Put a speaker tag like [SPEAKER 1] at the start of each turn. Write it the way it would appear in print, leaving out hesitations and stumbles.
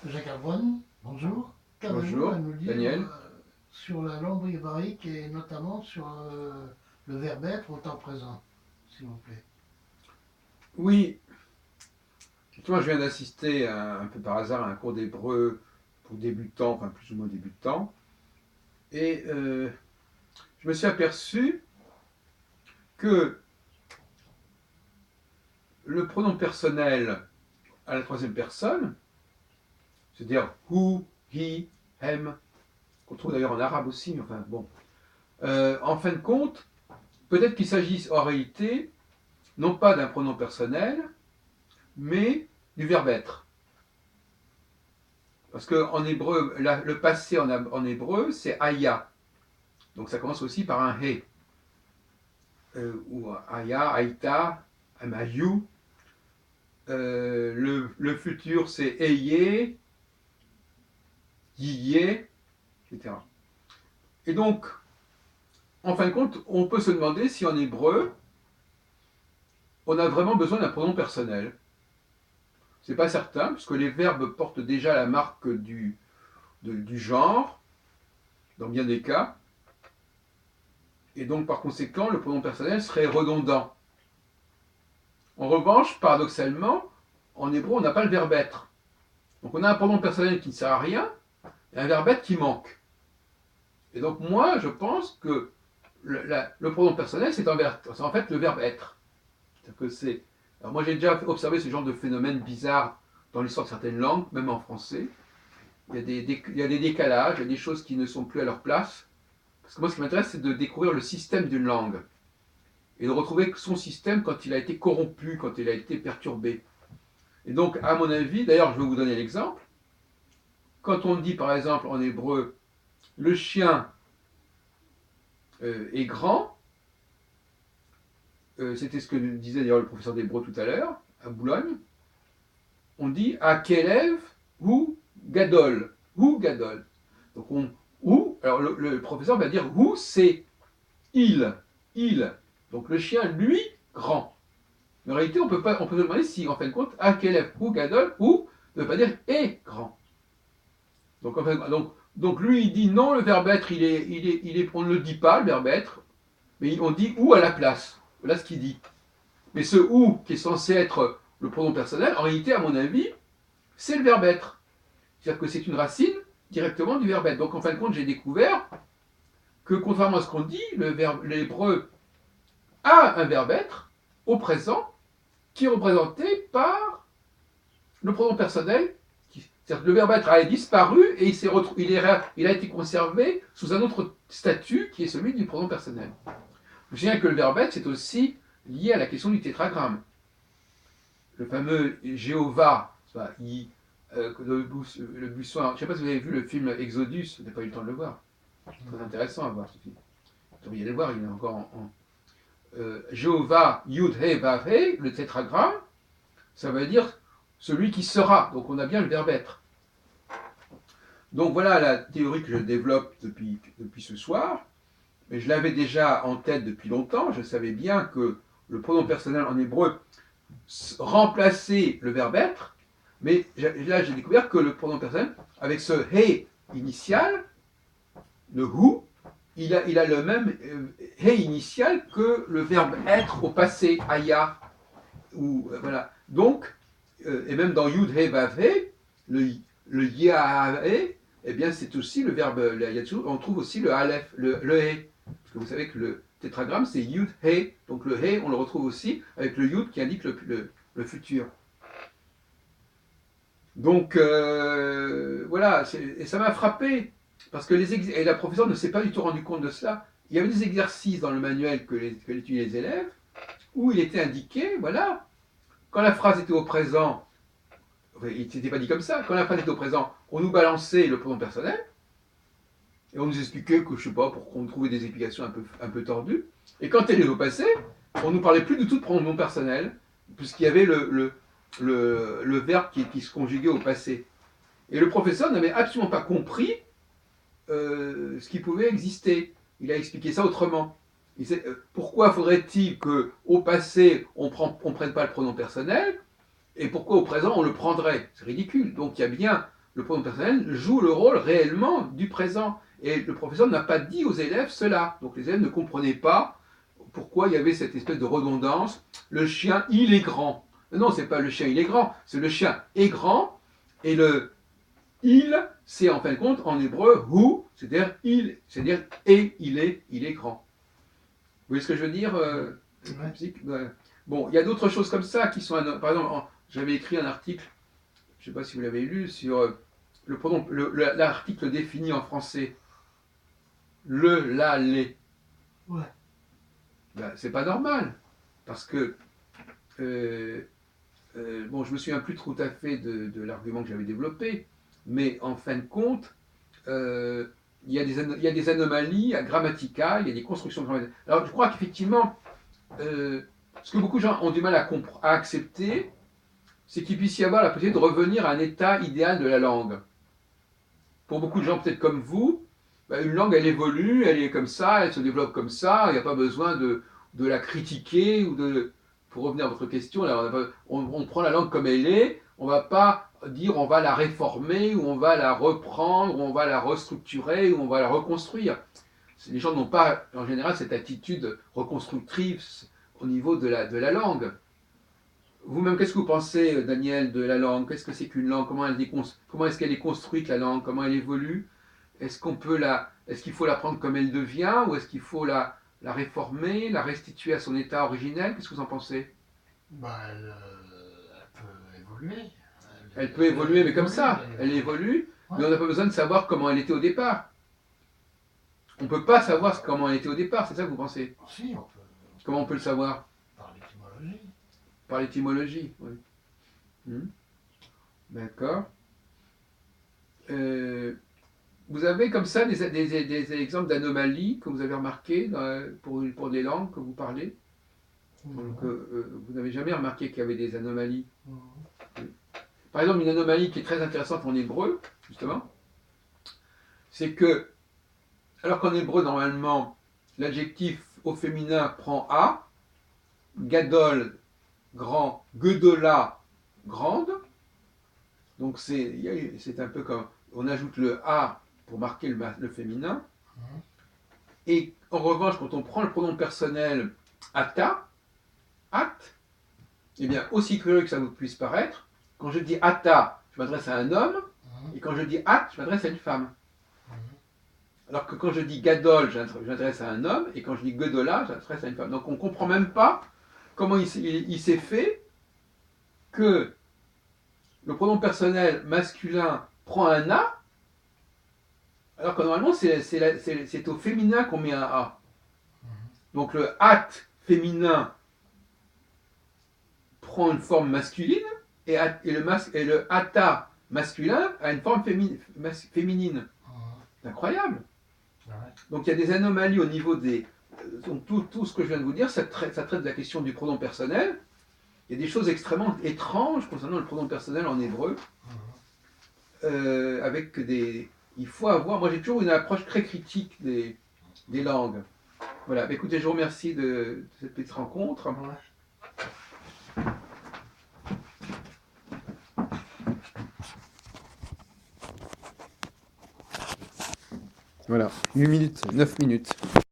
[SPEAKER 1] Jacques Arbonne, bonjour. Qu'avez-vous à
[SPEAKER 2] Bonjour,
[SPEAKER 1] nous dire
[SPEAKER 2] Daniel.
[SPEAKER 1] sur la langue hébraïque et notamment sur le verbe être au temps présent, s'il vous plaît?
[SPEAKER 2] Oui, moi je viens d'assister un peu par hasard à un cours d'hébreu pour débutants, enfin plus ou moins débutants, et je me suis aperçu que le pronom personnel à la troisième personne, c'est-à-dire who, he, hem, qu'on trouve d'ailleurs en arabe aussi, mais enfin bon, en fin de compte, peut-être qu'il s'agisse en réalité non pas d'un pronom personnel, mais du verbe être. Parce qu'en hébreu, le passé en hébreu, c'est aya. Donc ça commence aussi par un he. Ou aya, aïta, amayu. Le futur, c'est eye, yiye, etc. Et donc, en fin de compte, on peut se demander si en hébreu, on a vraiment besoin d'un pronom personnel. C'est pas certain, puisque les verbes portent déjà la marque du genre, dans bien des cas. Et donc, par conséquent, le pronom personnel serait redondant. En revanche, paradoxalement, en hébreu, on n'a pas le verbe être. Donc on a un pronom personnel qui ne sert à rien et un verbe être qui manque. Et donc moi, je pense que le pronom personnel, c'est en fait le verbe être. Que c'est. Alors moi, j'ai déjà observé ce genre de phénomène bizarre dans l'histoire de certaines langues, même en français. Il y a des décalages, il y a des choses qui ne sont plus à leur place. Parce que moi, ce qui m'intéresse, c'est de découvrir le système d'une langue et de retrouver son système quand il a été corrompu, quand il a été perturbé. Et donc, à mon avis, d'ailleurs, je vais vous donner l'exemple. Quand on dit, par exemple, en hébreu, le chien est grand, c'était ce que disait d'ailleurs le professeur d'hébreu tout à l'heure, à Boulogne, on dit à Kelev ou Gadol. Ou Gadol. Donc alors le professeur va dire ou c'est il. Il. Donc le chien, lui, grand. Mais en réalité, on peut se demander si, en fin de compte, à Kelev ou Gadol, ou ne veut pas dire est grand. Donc, en fait, donc lui, il dit non, le verbe être, on ne le dit pas, le verbe être, mais on dit ou à la place. Voilà ce qu'il dit. Mais ce ou, qui est censé être le pronom personnel, en réalité, à mon avis, c'est le verbe être. C'est-à-dire que c'est une racine directement du verbe être. Donc, en fin de compte, j'ai découvert que, contrairement à ce qu'on dit, l'hébreu a un verbe être au présent qui est représenté par le pronom personnel. C'est-à-dire que le verbe être a disparu et il a été conservé sous un autre statut qui est celui du pronom personnel. Je me souviens que le verbe être, c'est aussi lié à la question du tétragramme. Le fameux Jéhovah, le buisson. Je ne sais pas si vous avez vu le film Exodus, vous n'avez pas eu le temps de le voir. C'est très intéressant à voir ce film. Vous devriez le voir, il est encore Jéhovah, Yud, He, Vav, He, le tétragramme, ça veut dire celui qui sera. Donc on a bien le verbe être. Donc voilà la théorie que je développe depuis ce soir. Mais je l'avais déjà en tête depuis longtemps. Je savais bien que le pronom personnel en hébreu remplaçait le verbe être. Mais là, j'ai découvert que le pronom personnel, avec ce he initial, le who, il a le même he initial que le verbe être au passé, aya. Voilà. Donc, et même dans yud, he, vav, he, le yahe, eh bien, c'est aussi le verbe, on trouve aussi le aleph, le he. Parce que vous savez que le tétragramme, c'est yud, he. Donc le he, on le retrouve aussi avec le yud qui indique le futur. Donc, voilà, et ça m'a frappé. Parce que et la professeure ne s'est pas du tout rendu compte de cela. Il y avait des exercices dans le manuel que étudiaient les élèves où il était indiqué, voilà, quand la phrase était au présent, il ne s'était pas dit comme ça, quand la phrase était au présent, on nous balançait le pronom personnel, et on nous expliquait que, je sais pas, pour qu'on trouvait des explications un peu tordues. Et quand elle est au passé, on ne parlait plus du tout de pronom personnel, puisqu'il y avait le verbe qui se conjuguait au passé. Et le professeur n'avait absolument pas compris ce qui pouvait exister. Il a expliqué ça autrement. Pourquoi faudrait-il qu'au passé, on ne prenne pas le pronom personnel et pourquoi au présent on le prendrait? C'est ridicule. Donc il y a bien le pronom personnel joue le rôle réellement du présent. Et le professeur n'a pas dit aux élèves cela. Donc les élèves ne comprenaient pas pourquoi il y avait cette espèce de redondance. Le chien, il est grand. Non, c'est pas le chien, il est grand. C'est le chien est grand. Et le il, c'est en fin de compte, en hébreu, who, c'est-à-dire il, c'est-à-dire et il est grand. Vous voyez ce que je veux dire
[SPEAKER 1] Ouais.
[SPEAKER 2] Bon, il y a d'autres choses comme ça qui sont... Par exemple, j'avais écrit un article, je ne sais pas si vous l'avez lu, sur le pronom, l'article défini en français. Le, la, les.
[SPEAKER 1] Ouais.
[SPEAKER 2] Ben, c'est pas normal. Parce que, bon, je me souviens plus tout à fait de l'argument que j'avais développé, mais en fin de compte, il y a des anomalies grammaticales, il y a des constructions grammaticales. Alors, je crois qu'effectivement, ce que beaucoup de gens ont du mal à accepter, c'est qu'il puisse y avoir la possibilité de revenir à un état idéal de la langue. Pour beaucoup de gens, peut-être comme vous, une langue, elle évolue, elle est comme ça, elle se développe comme ça, il n'y a pas besoin de la critiquer ou de... Pour revenir à votre question, là, on prend la langue comme elle est, on ne va pas dire on va la réformer, ou on va la reprendre, ou on va la restructurer, ou on va la reconstruire. Les gens n'ont pas, en général, cette attitude reconstructrice au niveau de la langue. Vous-même, qu'est-ce que vous pensez, Daniel, de la langue? Qu'est-ce que c'est qu'une langue? Comment est-ce qu'elle est construite, la langue? Comment elle évolue? Est-ce qu'il faut la prendre comme elle devient? Ou est-ce qu'il faut la réformer, la restituer à son état originel? Qu'est-ce que vous en pensez?
[SPEAKER 1] Bah, elle peut évoluer.
[SPEAKER 2] Elle peut évoluer, mais comme ça.
[SPEAKER 1] Mais,
[SPEAKER 2] Elle évolue, mais
[SPEAKER 1] ouais.
[SPEAKER 2] on n'a pas besoin de savoir comment elle était au départ. On ne peut pas savoir comment elle était au départ, c'est ça que vous pensez?
[SPEAKER 1] Si, on peut,
[SPEAKER 2] Comment on peut le savoir?
[SPEAKER 1] par l'étymologie.
[SPEAKER 2] Par l'étymologie, oui. D'accord. Euh, Vous avez comme ça des exemples d'anomalies que vous avez remarquées pour les langues que vous parlez? Donc, vous n'avez jamais remarqué qu'il y avait des anomalies? Par exemple, une anomalie qui est très intéressante en hébreu, justement, c'est que, alors qu'en hébreu, normalement, l'adjectif au féminin prend A, gadol, grand, gedola, grande, donc c'est un peu comme, on ajoute le A pour marquer le féminin, et en revanche, quand on prend le pronom personnel ata, at, eh bien, aussi curieux que ça vous puisse paraître, quand je dis ata, je m'adresse à un homme, et quand je dis at, je m'adresse à une femme. Alors que quand je dis gadol, je m'adresse à un homme, et quand je dis gedola, je m'adresse à une femme. Donc on ne comprend même pas comment il s'est fait que le pronom personnel masculin prend un A, alors que normalement c'est au féminin qu'on met un A. Donc le at féminin prend une forme masculine, et le ata masculin a une forme féminine. C'est incroyable. Donc il y a des anomalies au niveau des... Donc tout ce que je viens de vous dire, ça traite de la question du pronom personnel. Il y a des choses extrêmement étranges concernant le pronom personnel en hébreu, avec des... Il faut avoir... Moi j'ai toujours une approche très critique des langues. Voilà, écoutez, je vous remercie de cette petite rencontre. Voilà, 8 minutes, 9 minutes.